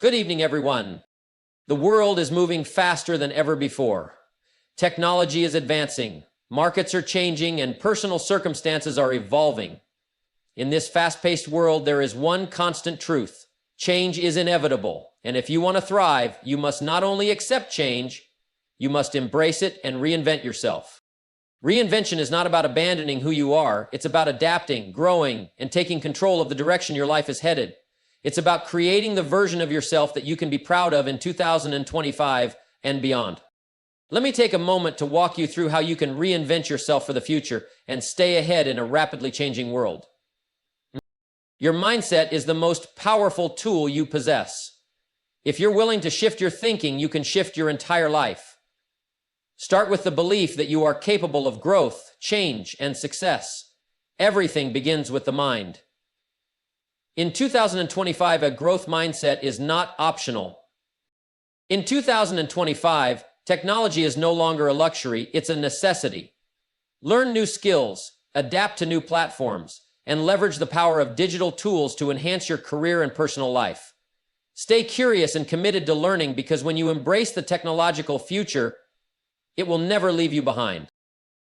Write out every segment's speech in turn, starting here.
Good evening, everyone. The world is moving faster than ever before. Technology is advancing, markets are changing, and personal circumstances are evolving. In this fast-paced world, there is one constant truth. Change is inevitable, and if you want to thrive, you must not only accept change, you must embrace it and reinvent yourself. Reinvention is not about abandoning who you are. It's about adapting, growing, and taking control of the direction your life is headed. It's about creating the version of yourself that you can be proud of in 2025 and beyond. Let me take a moment to walk you through how you can reinvent yourself for the future and stay ahead in a rapidly changing world. Your mindset is the most powerful tool you possess. If you're willing to shift your thinking, you can shift your entire life. Start with the belief that you are capable of growth, change, and success. Everything begins with the mind. In 2025, a growth mindset is not optional. In 2025, technology is no longer a luxury, it's a necessity. Learn new skills, adapt to new platforms, and leverage the power of digital tools to enhance your career and personal life. Stay curious and committed to learning, because when you embrace the technological future, it will never leave you behind.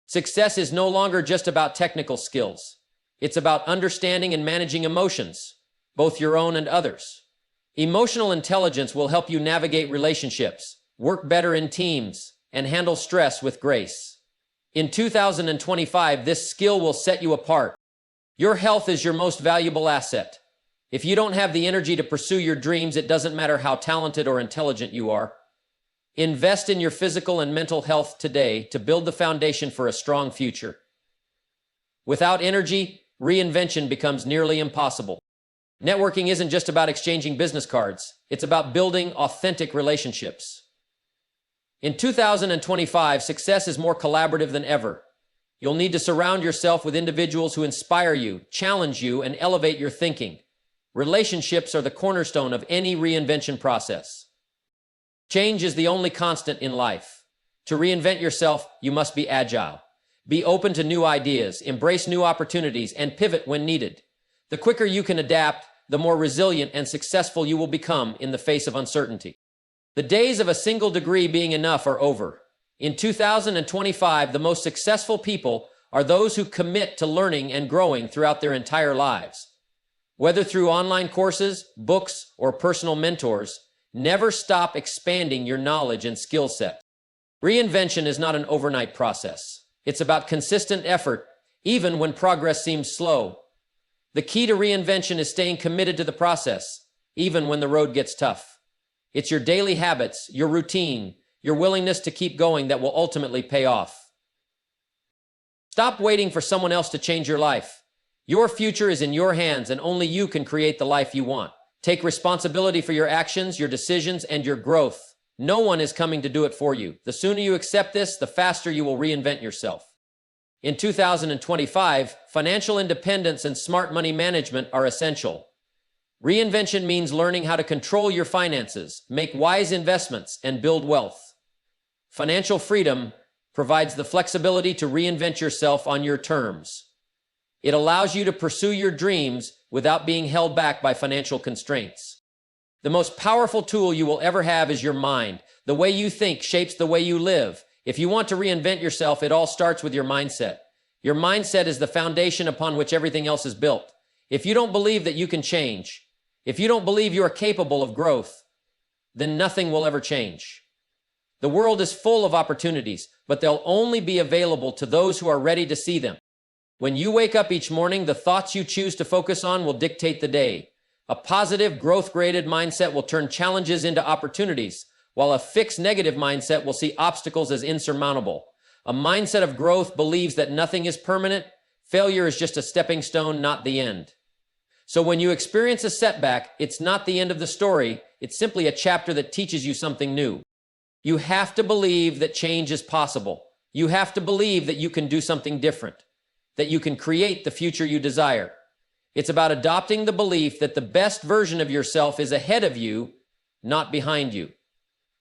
Success is no longer just about technical skills. It's about understanding and managing emotions, both your own and others. Emotional intelligence will help you navigate relationships, work better in teams, and handle stress with grace. In 2025, this skill will set you apart. Your health is your most valuable asset. If you don't have the energy to pursue your dreams, it doesn't matter how talented or intelligent you are. Invest in your physical and mental health today to build the foundation for a strong future. Without energy, reinvention becomes nearly impossible. Networking isn't just about exchanging business cards. It's about building authentic relationships. In 2025, success is more collaborative than ever. You'll need to surround yourself with individuals who inspire you, challenge you, and elevate your thinking. Relationships are the cornerstone of any reinvention process. Change is the only constant in life. To reinvent yourself, you must be agile. Be open to new ideas, embrace new opportunities, and pivot when needed. The quicker you can adapt, the more resilient and successful you will become in the face of uncertainty. The days of a single degree being enough are over. In 2025, the most successful people are those who commit to learning and growing throughout their entire lives. Whether through online courses, books, or personal mentors, never stop expanding your knowledge and skill set. Reinvention is not an overnight process. It's about consistent effort, even when progress seems slow. The key to reinvention is staying committed to the process, even when the road gets tough. It's your daily habits, your routine, your willingness to keep going that will ultimately pay off. Stop waiting for someone else to change your life. Your future is in your hands, and only you can create the life you want. Take responsibility for your actions, your decisions, and your growth. No one is coming to do it for you. The sooner you accept this, the faster you will reinvent yourself. In 2025, financial independence and smart money management are essential. Reinvention means learning how to control your finances, make wise investments, and build wealth. Financial freedom provides the flexibility to reinvent yourself on your terms. It allows you to pursue your dreams without being held back by financial constraints. The most powerful tool you will ever have is your mind. The way you think shapes the way you live. If you want to reinvent yourself, it all starts with your mindset. Your mindset is the foundation upon which everything else is built. If you don't believe that you can change, if you don't believe you are capable of growth, then nothing will ever change. The world is full of opportunities, but they'll only be available to those who are ready to see them. When you wake up each morning, the thoughts you choose to focus on will dictate the day. A positive, growth-graded mindset will turn challenges into opportunities, while a fixed negative mindset will see obstacles as insurmountable. A mindset of growth believes that nothing is permanent. Failure is just a stepping stone, not the end. So when you experience a setback, it's not the end of the story. It's simply a chapter that teaches you something new. You have to believe that change is possible. You have to believe that you can do something different, that you can create the future you desire. It's about adopting the belief that the best version of yourself is ahead of you, not behind you.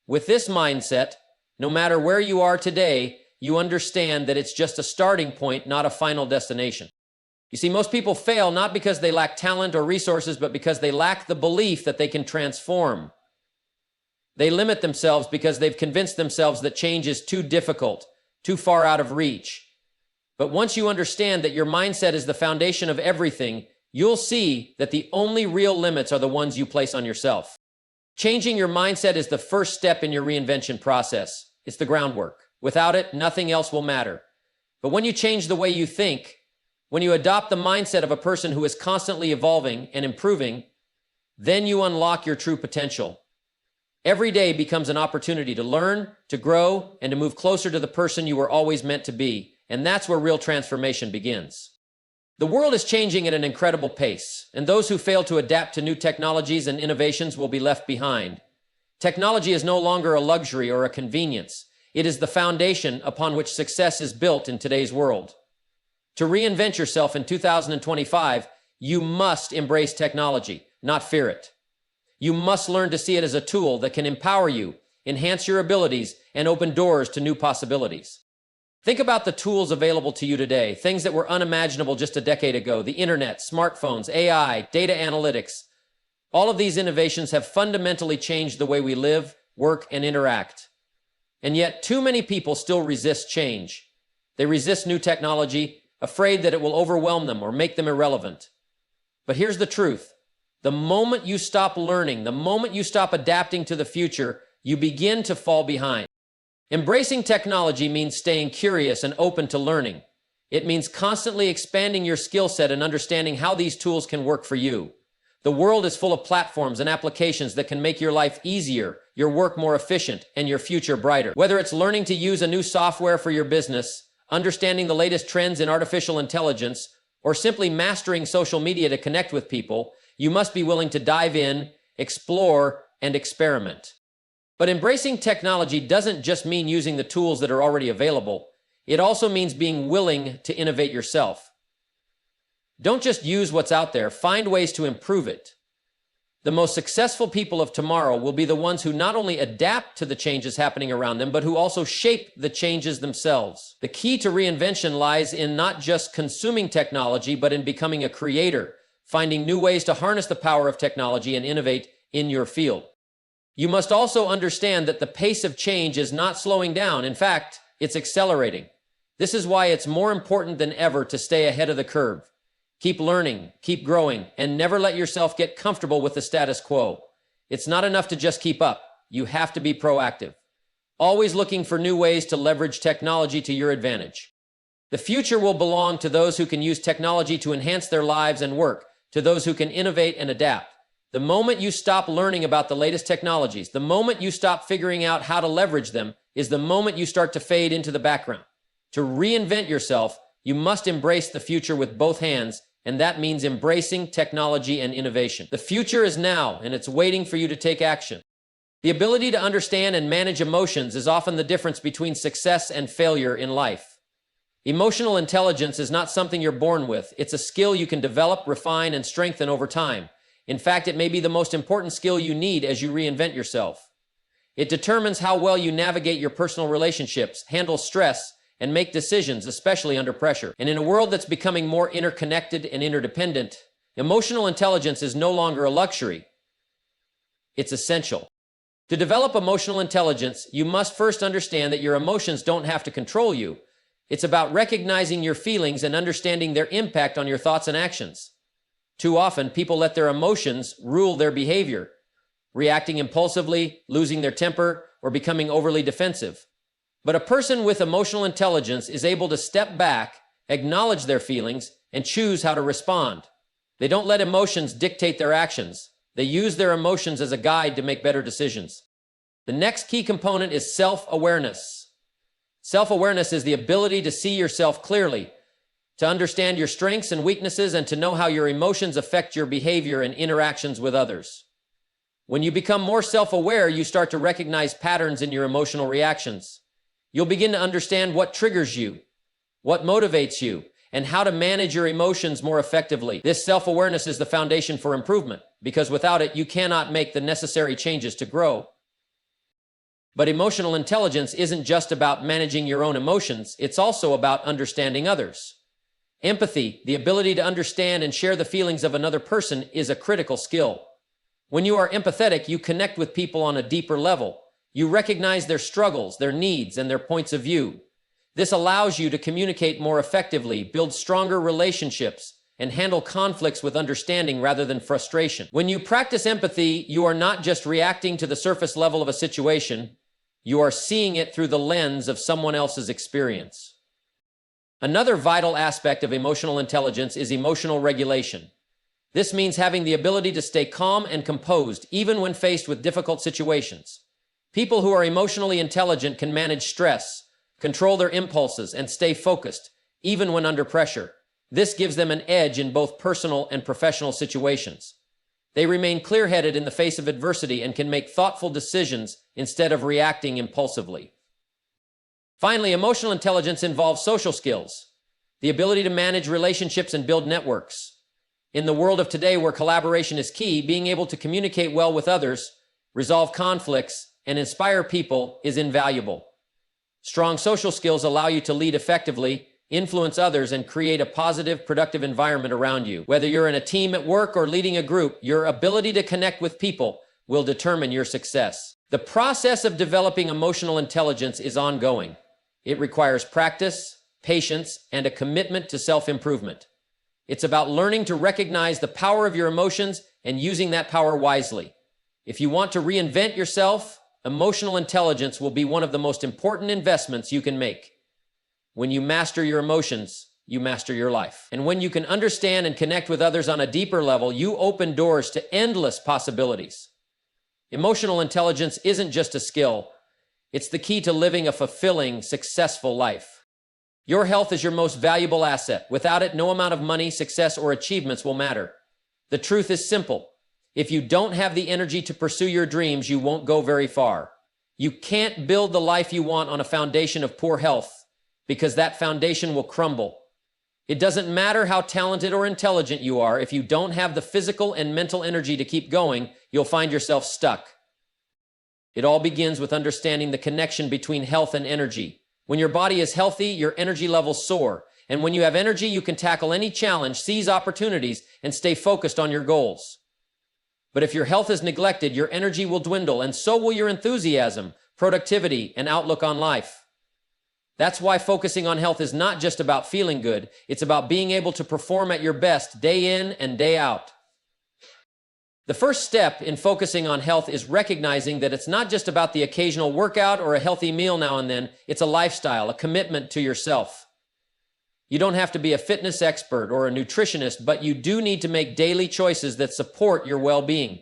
With this mindset, no matter where you are today, you understand that it's just a starting point, not a final destination. You see, most people fail not because they lack talent or resources, but because they lack the belief that they can transform. They limit themselves because they've convinced themselves that change is too difficult, too far out of reach. But once you understand that your mindset is the foundation of everything, you'll see that the only real limits are the ones you place on yourself. Changing your mindset is the first step in your reinvention process. It's the groundwork. Without it, nothing else will matter. But when you change the way you think, when you adopt the mindset of a person who is constantly evolving and improving, then you unlock your true potential. Every day becomes an opportunity to learn, to grow, and to move closer to the person you were always meant to be. And that's where real transformation begins. The world is changing at an incredible pace, and those who fail to adapt to new technologies and innovations will be left behind. Technology is no longer a luxury or a convenience. It is the foundation upon which success is built in today's world. To reinvent yourself in 2025, you must embrace technology, not fear it. You must learn to see it as a tool that can empower you, enhance your abilities, and open doors to new possibilities. Think about the tools available to you today, things that were unimaginable just a decade ago: the internet, smartphones, AI, data analytics. All of these innovations have fundamentally changed the way we live, work, and interact. And yet, too many people still resist change. They resist new technology, afraid that it will overwhelm them or make them irrelevant. But here's the truth. The moment you stop learning, the moment you stop adapting to the future, you begin to fall behind. Embracing technology means staying curious and open to learning. It means constantly expanding your skill set and understanding how these tools can work for you. The world is full of platforms and applications that can make your life easier, your work more efficient, and your future brighter. Whether it's learning to use a new software for your business, understanding the latest trends in artificial intelligence, or simply mastering social media to connect with people, you must be willing to dive in, explore, and experiment. But embracing technology doesn't just mean using the tools that are already available. It also means being willing to innovate yourself. Don't just use what's out there, find ways to improve it. The most successful people of tomorrow will be the ones who not only adapt to the changes happening around them, but who also shape the changes themselves. The key to reinvention lies in not just consuming technology, but in becoming a creator, finding new ways to harness the power of technology and innovate in your field. You must also understand that the pace of change is not slowing down. In fact, it's accelerating. This is why it's more important than ever to stay ahead of the curve. Keep learning, keep growing, and never let yourself get comfortable with the status quo. It's not enough to just keep up. You have to be proactive, always looking for new ways to leverage technology to your advantage. The future will belong to those who can use technology to enhance their lives and work, to those who can innovate and adapt. The moment you stop learning about the latest technologies, the moment you stop figuring out how to leverage them, is the moment you start to fade into the background. To reinvent yourself, you must embrace the future with both hands, and that means embracing technology and innovation. The future is now, and it's waiting for you to take action. The ability to understand and manage emotions is often the difference between success and failure in life. Emotional intelligence is not something you're born with. It's a skill you can develop, refine, and strengthen over time. In fact, it may be the most important skill you need as you reinvent yourself. It determines how well you navigate your personal relationships, handle stress, and make decisions, especially under pressure. And in a world that's becoming more interconnected and interdependent, emotional intelligence is no longer a luxury. It's essential. To develop emotional intelligence, you must first understand that your emotions don't have to control you. It's about recognizing your feelings and understanding their impact on your thoughts and actions. Too often, people let their emotions rule their behavior, reacting impulsively, losing their temper, or becoming overly defensive. But a person with emotional intelligence is able to step back, acknowledge their feelings, and choose how to respond. They don't let emotions dictate their actions. They use their emotions as a guide to make better decisions. The next key component is self-awareness. Self-awareness is the ability to see yourself clearly, to understand your strengths and weaknesses, and to know how your emotions affect your behavior and interactions with others. When you become more self-aware, you start to recognize patterns in your emotional reactions. You'll begin to understand what triggers you, what motivates you, and how to manage your emotions more effectively. This self-awareness is the foundation for improvement, because without it, you cannot make the necessary changes to grow. But emotional intelligence isn't just about managing your own emotions, it's also about understanding others. Empathy, the ability to understand and share the feelings of another person, is a critical skill. When you are empathetic, you connect with people on a deeper level. You recognize their struggles, their needs, and their points of view. This allows you to communicate more effectively, build stronger relationships, and handle conflicts with understanding rather than frustration. When you practice empathy, you are not just reacting to the surface level of a situation, you are seeing it through the lens of someone else's experience. Another vital aspect of emotional intelligence is emotional regulation. This means having the ability to stay calm and composed, even when faced with difficult situations. People who are emotionally intelligent can manage stress, control their impulses, and stay focused, even when under pressure. This gives them an edge in both personal and professional situations. They remain clear-headed in the face of adversity and can make thoughtful decisions instead of reacting impulsively. Finally, emotional intelligence involves social skills, the ability to manage relationships and build networks. In the world of today, where collaboration is key, being able to communicate well with others, resolve conflicts, and inspire people is invaluable. Strong social skills allow you to lead effectively, influence others, and create a positive, productive environment around you. Whether you're in a team at work or leading a group, your ability to connect with people will determine your success. The process of developing emotional intelligence is ongoing. It requires practice, patience, and a commitment to self-improvement. It's about learning to recognize the power of your emotions and using that power wisely. If you want to reinvent yourself, emotional intelligence will be one of the most important investments you can make. When you master your emotions, you master your life. And when you can understand and connect with others on a deeper level, you open doors to endless possibilities. Emotional intelligence isn't just a skill. It's the key to living a fulfilling, successful life. Your health is your most valuable asset. Without it, no amount of money, success, or achievements will matter. The truth is simple. If you don't have the energy to pursue your dreams, you won't go very far. You can't build the life you want on a foundation of poor health, because that foundation will crumble. It doesn't matter how talented or intelligent you are, if you don't have the physical and mental energy to keep going, you'll find yourself stuck. It all begins with understanding the connection between health and energy. When your body is healthy, your energy levels soar. And when you have energy, you can tackle any challenge, seize opportunities, and stay focused on your goals. But if your health is neglected, your energy will dwindle, and so will your enthusiasm, productivity, and outlook on life. That's why focusing on health is not just about feeling good, it's about being able to perform at your best day in and day out. The first step in focusing on health is recognizing that it's not just about the occasional workout or a healthy meal now and then, it's a lifestyle, a commitment to yourself. You don't have to be a fitness expert or a nutritionist, but you do need to make daily choices that support your well-being.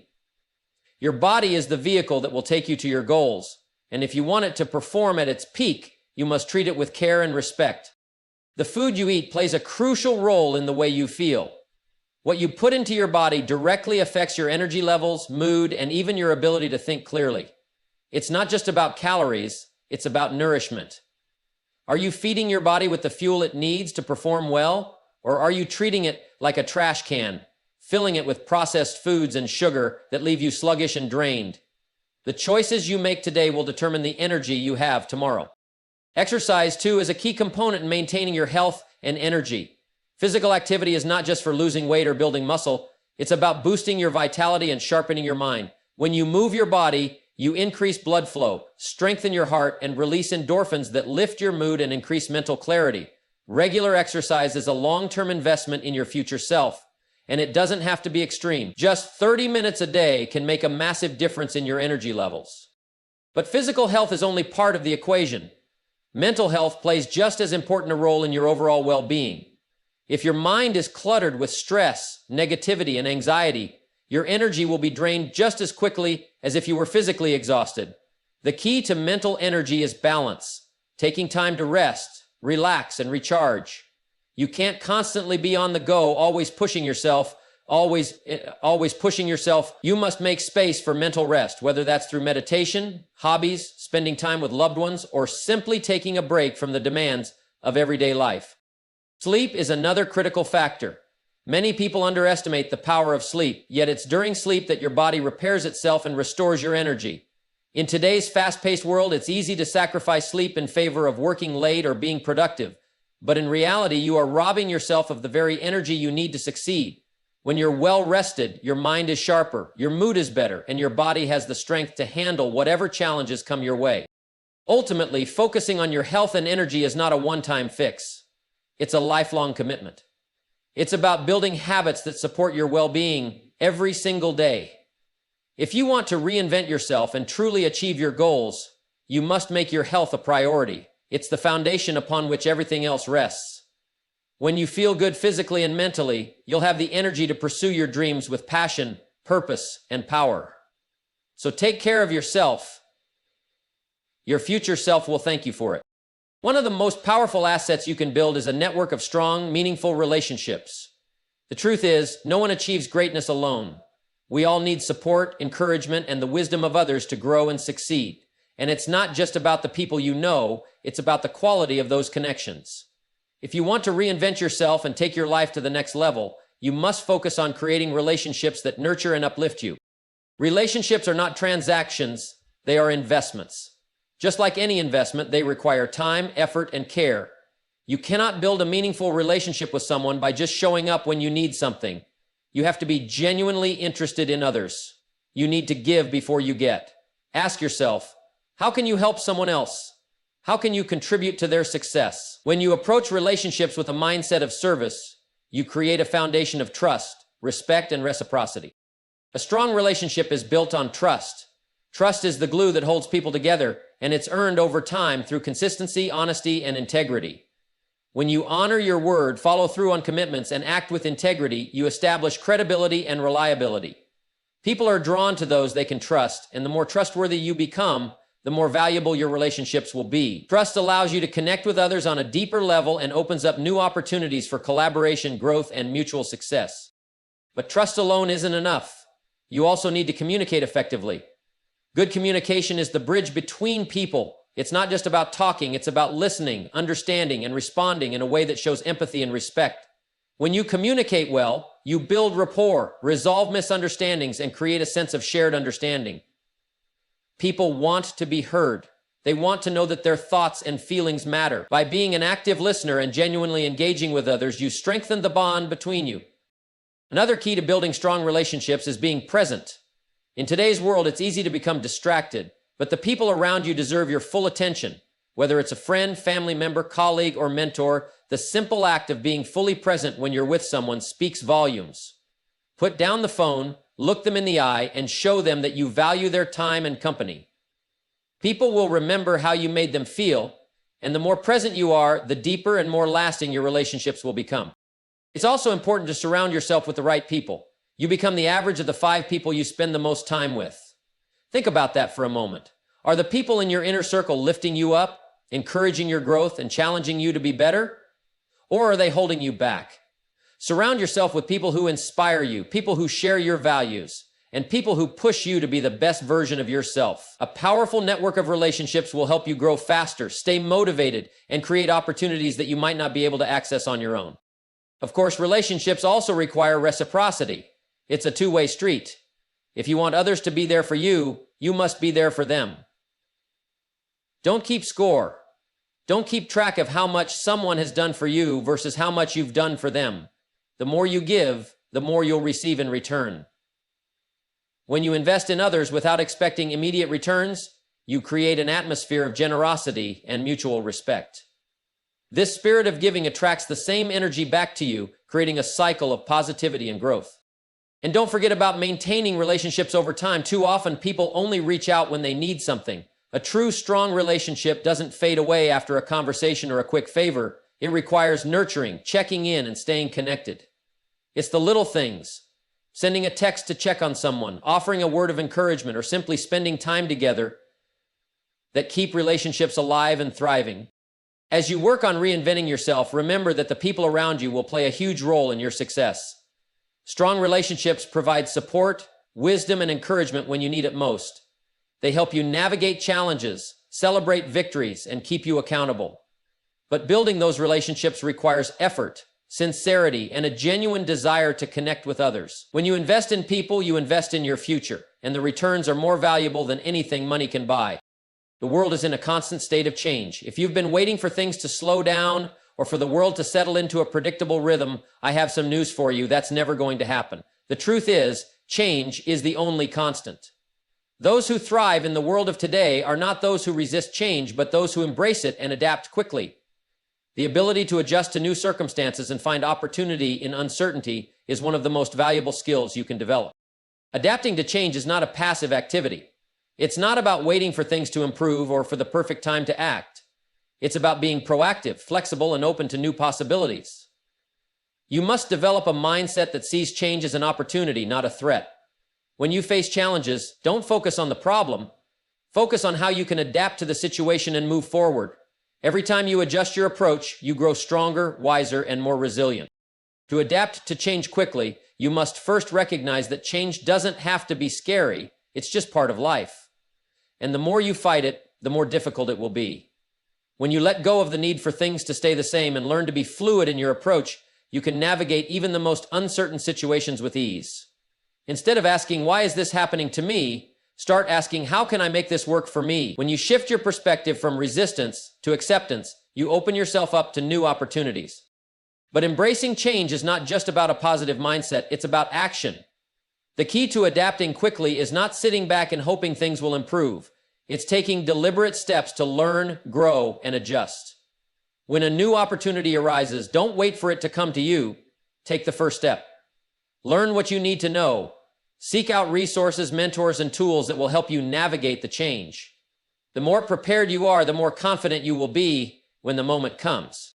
Your body is the vehicle that will take you to your goals, and if you want it to perform at its peak, you must treat it with care and respect. The food you eat plays a crucial role in the way you feel. What you put into your body directly affects your energy levels, mood, and even your ability to think clearly. It's not just about calories, it's about nourishment. Are you feeding your body with the fuel it needs to perform well, or are you treating it like a trash can, filling it with processed foods and sugar that leave you sluggish and drained? The choices you make today will determine the energy you have tomorrow. Exercise, too, is a key component in maintaining your health and energy. Physical activity is not just for losing weight or building muscle. It's about boosting your vitality and sharpening your mind. When you move your body, you increase blood flow, strengthen your heart, and release endorphins that lift your mood and increase mental clarity. Regular exercise is a long-term investment in your future self, and it doesn't have to be extreme. Just 30 minutes a day can make a massive difference in your energy levels. But physical health is only part of the equation. Mental health plays just as important a role in your overall well-being. If your mind is cluttered with stress, negativity, and anxiety, your energy will be drained just as quickly as if you were physically exhausted. The key to mental energy is balance, taking time to rest, relax, and recharge. You can't constantly be on the go, always pushing yourself. You must make space for mental rest, whether that's through meditation, hobbies, spending time with loved ones, or simply taking a break from the demands of everyday life. Sleep is another critical factor. Many people underestimate the power of sleep, yet it's during sleep that your body repairs itself and restores your energy. In today's fast-paced world, it's easy to sacrifice sleep in favor of working late or being productive. But in reality, you are robbing yourself of the very energy you need to succeed. When you're well rested, your mind is sharper, your mood is better, and your body has the strength to handle whatever challenges come your way. Ultimately, focusing on your health and energy is not a one-time fix. It's a lifelong commitment. It's about building habits that support your well-being every single day. If you want to reinvent yourself and truly achieve your goals, you must make your health a priority. It's the foundation upon which everything else rests. When you feel good physically and mentally, you'll have the energy to pursue your dreams with passion, purpose, and power. So take care of yourself. Your future self will thank you for it. One of the most powerful assets you can build is a network of strong, meaningful relationships. The truth is, no one achieves greatness alone. We all need support, encouragement, and the wisdom of others to grow and succeed. And it's not just about the people you know, it's about the quality of those connections. If you want to reinvent yourself and take your life to the next level, you must focus on creating relationships that nurture and uplift you. Relationships are not transactions, they are investments. Just like any investment, they require time, effort, and care. You cannot build a meaningful relationship with someone by just showing up when you need something. You have to be genuinely interested in others. You need to give before you get. Ask yourself, how can you help someone else? How can you contribute to their success? When you approach relationships with a mindset of service, you create a foundation of trust, respect, and reciprocity. A strong relationship is built on trust. Trust is the glue that holds people together, and it's earned over time through consistency, honesty, and integrity. When you honor your word, follow through on commitments, and act with integrity, you establish credibility and reliability. People are drawn to those they can trust, and the more trustworthy you become, the more valuable your relationships will be. Trust allows you to connect with others on a deeper level and opens up new opportunities for collaboration, growth, and mutual success. But trust alone isn't enough. You also need to communicate effectively. Good communication is the bridge between people. It's not just about talking, it's about listening, understanding, and responding in a way that shows empathy and respect. When you communicate well, you build rapport, resolve misunderstandings, and create a sense of shared understanding. People want to be heard. They want to know that their thoughts and feelings matter. By being an active listener and genuinely engaging with others, you strengthen the bond between you. Another key to building strong relationships is being present. In today's world, it's easy to become distracted, but the people around you deserve your full attention. Whether it's a friend, family member, colleague, or mentor, the simple act of being fully present when you're with someone speaks volumes. Put down the phone, look them in the eye, and show them that you value their time and company. People will remember how you made them feel, and the more present you are, the deeper and more lasting your relationships will become. It's also important to surround yourself with the right people. You become the average of the 5 people you spend the most time with. Think about that for a moment. Are the people in your inner circle lifting you up, encouraging your growth, and challenging you to be better? Or are they holding you back? Surround yourself with people who inspire you, people who share your values, and people who push you to be the best version of yourself. A powerful network of relationships will help you grow faster, stay motivated, and create opportunities that you might not be able to access on your own. Of course, relationships also require reciprocity. It's a two-way street. If you want others to be there for you, you must be there for them. Don't keep score. Don't keep track of how much someone has done for you versus how much you've done for them. The more you give, the more you'll receive in return. When you invest in others without expecting immediate returns, you create an atmosphere of generosity and mutual respect. This spirit of giving attracts the same energy back to you, creating a cycle of positivity and growth. And don't forget about maintaining relationships over time. Too often, people only reach out when they need something. A true, strong relationship doesn't fade away after a conversation or a quick favor. It requires nurturing, checking in, and staying connected. It's the little things. Sending a text to check on someone, offering a word of encouragement, or simply spending time together that keep relationships alive and thriving. As you work on reinventing yourself, remember that the people around you will play a huge role in your success. Strong relationships provide support, wisdom, and encouragement when you need it most. They help you navigate challenges, celebrate victories, and keep you accountable. But building those relationships requires effort, sincerity, and a genuine desire to connect with others. When you invest in people, you invest in your future, and the returns are more valuable than anything money can buy. The world is in a constant state of change. If you've been waiting for things to slow down or for the world to settle into a predictable rhythm, I have some news for you. That's never going to happen. The truth is, change is the only constant. Those who thrive in the world of today are not those who resist change, but those who embrace it and adapt quickly. The ability to adjust to new circumstances and find opportunity in uncertainty is one of the most valuable skills you can develop. Adapting to change is not a passive activity. It's not about waiting for things to improve or for the perfect time to act. It's about being proactive, flexible, and open to new possibilities. You must develop a mindset that sees change as an opportunity, not a threat. When you face challenges, don't focus on the problem. Focus on how you can adapt to the situation and move forward. Every time you adjust your approach, you grow stronger, wiser, and more resilient. To adapt to change quickly, you must first recognize that change doesn't have to be scary. It's just part of life. And the more you fight it, the more difficult it will be. When you let go of the need for things to stay the same and learn to be fluid in your approach, you can navigate even the most uncertain situations with ease. Instead of asking, why is this happening to me? Start asking, how can I make this work for me? When you shift your perspective from resistance to acceptance, you open yourself up to new opportunities. But embracing change is not just about a positive mindset, it's about action. The key to adapting quickly is not sitting back and hoping things will improve. It's taking deliberate steps to learn, grow, and adjust. When a new opportunity arises, don't wait for it to come to you. Take the first step. Learn what you need to know. Seek out resources, mentors, and tools that will help you navigate the change. The more prepared you are, the more confident you will be when the moment comes.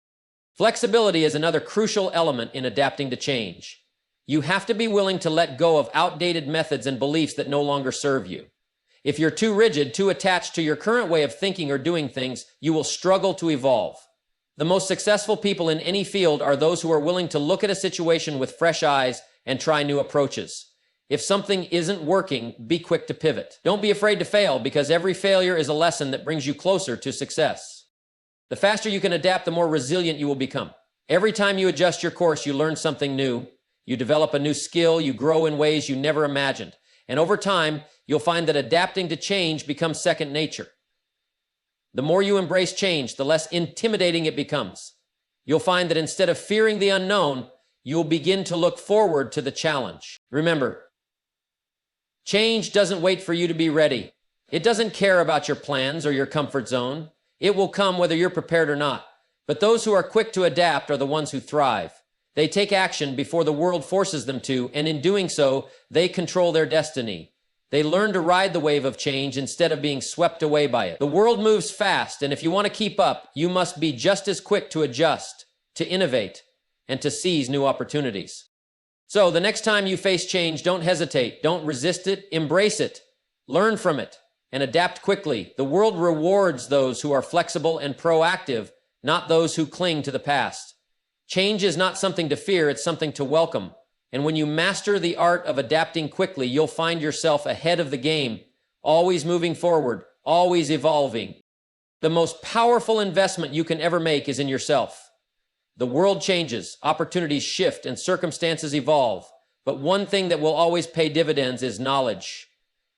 Flexibility is another crucial element in adapting to change. You have to be willing to let go of outdated methods and beliefs that no longer serve you. If you're too rigid, too attached to your current way of thinking or doing things, you will struggle to evolve. The most successful people in any field are those who are willing to look at a situation with fresh eyes and try new approaches. If something isn't working, be quick to pivot. Don't be afraid to fail, because every failure is a lesson that brings you closer to success. The faster you can adapt, the more resilient you will become. Every time you adjust your course, you learn something new. You develop a new skill, you grow in ways you never imagined. And over time, you'll find that adapting to change becomes second nature. The more you embrace change, the less intimidating it becomes. You'll find that instead of fearing the unknown, you'll begin to look forward to the challenge. Remember, change doesn't wait for you to be ready. It doesn't care about your plans or your comfort zone. It will come whether you're prepared or not. But those who are quick to adapt are the ones who thrive. They take action before the world forces them to, and in doing so, they control their destiny. They learn to ride the wave of change instead of being swept away by it. The world moves fast, and if you want to keep up, you must be just as quick to adjust, to innovate, and to seize new opportunities. So the next time you face change, don't hesitate, don't resist it, embrace it, learn from it, and adapt quickly. The world rewards those who are flexible and proactive, not those who cling to the past. Change is not something to fear, it's something to welcome. And when you master the art of adapting quickly, you'll find yourself ahead of the game, always moving forward, always evolving. The most powerful investment you can ever make is in yourself. The world changes, opportunities shift, and circumstances evolve. But one thing that will always pay dividends is knowledge.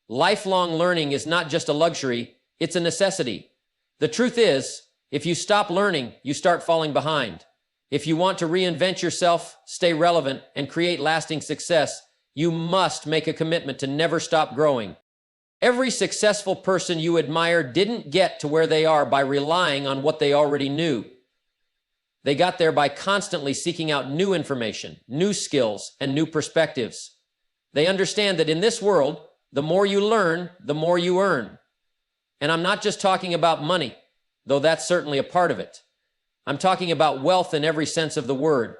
Lifelong learning is not just a luxury, it's a necessity. The truth is, if you stop learning, you start falling behind. If you want to reinvent yourself, stay relevant, and create lasting success, you must make a commitment to never stop growing. Every successful person you admire didn't get to where they are by relying on what they already knew. They got there by constantly seeking out new information, new skills, and new perspectives. They understand that in this world, the more you learn, the more you earn. And I'm not just talking about money, though that's certainly a part of it. I'm talking about wealth in every sense of the word.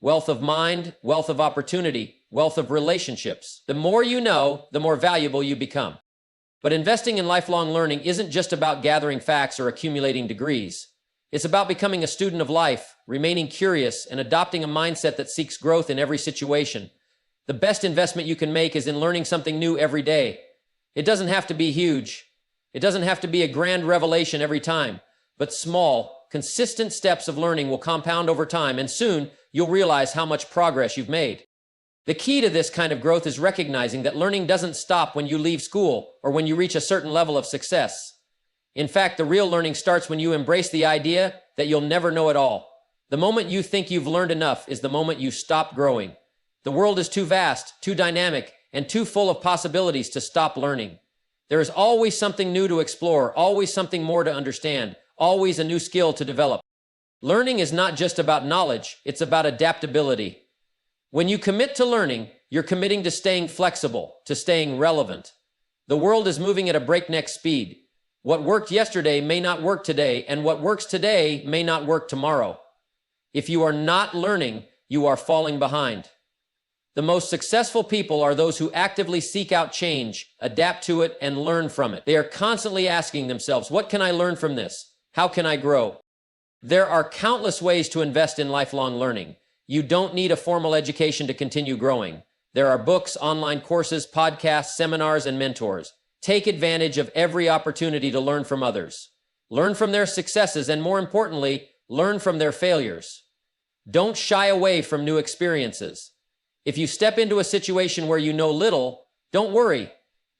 Wealth of mind, wealth of opportunity, wealth of relationships. The more you know, the more valuable you become. But investing in lifelong learning isn't just about gathering facts or accumulating degrees. It's about becoming a student of life, remaining curious, and adopting a mindset that seeks growth in every situation. The best investment you can make is in learning something new every day. It doesn't have to be huge. It doesn't have to be a grand revelation every time, but small, consistent steps of learning will compound over time, and soon you'll realize how much progress you've made. The key to this kind of growth is recognizing that learning doesn't stop when you leave school or when you reach a certain level of success. In fact, the real learning starts when you embrace the idea that you'll never know it all. The moment you think you've learned enough is the moment you stop growing. The world is too vast, too dynamic, and too full of possibilities to stop learning. There is always something new to explore, always something more to understand, always a new skill to develop. Learning is not just about knowledge, it's about adaptability. When you commit to learning, you're committing to staying flexible, to staying relevant. The world is moving at a breakneck speed. What worked yesterday may not work today, and what works today may not work tomorrow. If you are not learning, you are falling behind. The most successful people are those who actively seek out change, adapt to it, and learn from it. They are constantly asking themselves, what can I learn from this? How can I grow? There are countless ways to invest in lifelong learning. You don't need a formal education to continue growing. There are books, online courses, podcasts, seminars, and mentors. Take advantage of every opportunity to learn from others. Learn from their successes, and more importantly, learn from their failures. Don't shy away from new experiences. If you step into a situation where you know little, don't worry.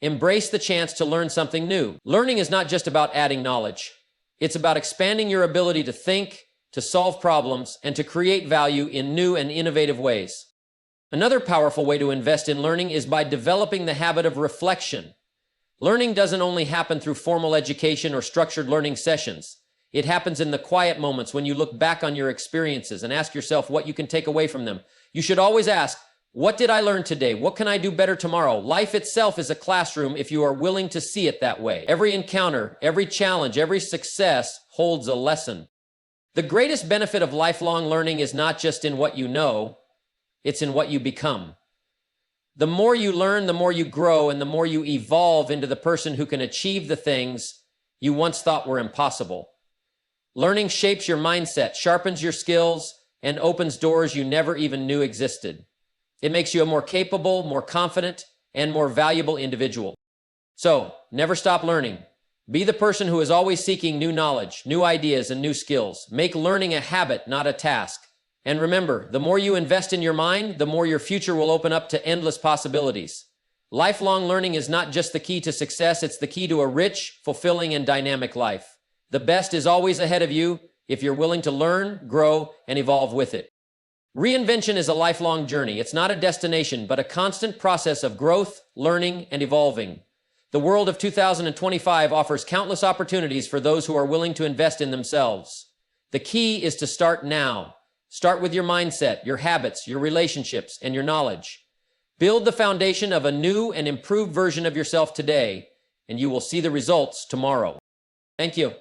Embrace the chance to learn something new. Learning is not just about adding knowledge. It's about expanding your ability to think, to solve problems, and to create value in new and innovative ways. Another powerful way to invest in learning is by developing the habit of reflection. Learning doesn't only happen through formal education or structured learning sessions. It happens in the quiet moments when you look back on your experiences and ask yourself what you can take away from them. You should always ask, what did I learn today? What can I do better tomorrow? Life itself is a classroom if you are willing to see it that way. Every encounter, every challenge, every success holds a lesson. The greatest benefit of lifelong learning is not just in what you know, it's in what you become. The more you learn, the more you grow, and the more you evolve into the person who can achieve the things you once thought were impossible. Learning shapes your mindset, sharpens your skills, and opens doors you never even knew existed. It makes you a more capable, more confident, and more valuable individual. So, never stop learning. Be the person who is always seeking new knowledge, new ideas, and new skills. Make learning a habit, not a task. And remember, the more you invest in your mind, the more your future will open up to endless possibilities. Lifelong learning is not just the key to success, it's the key to a rich, fulfilling, and dynamic life. The best is always ahead of you if you're willing to learn, grow, and evolve with it. Reinvention is a lifelong journey. It's not a destination, but a constant process of growth, learning, and evolving. The world of 2025 offers countless opportunities for those who are willing to invest in themselves. The key is to start now. Start with your mindset, your habits, your relationships, and your knowledge. Build the foundation of a new and improved version of yourself today, and you will see the results tomorrow. Thank you.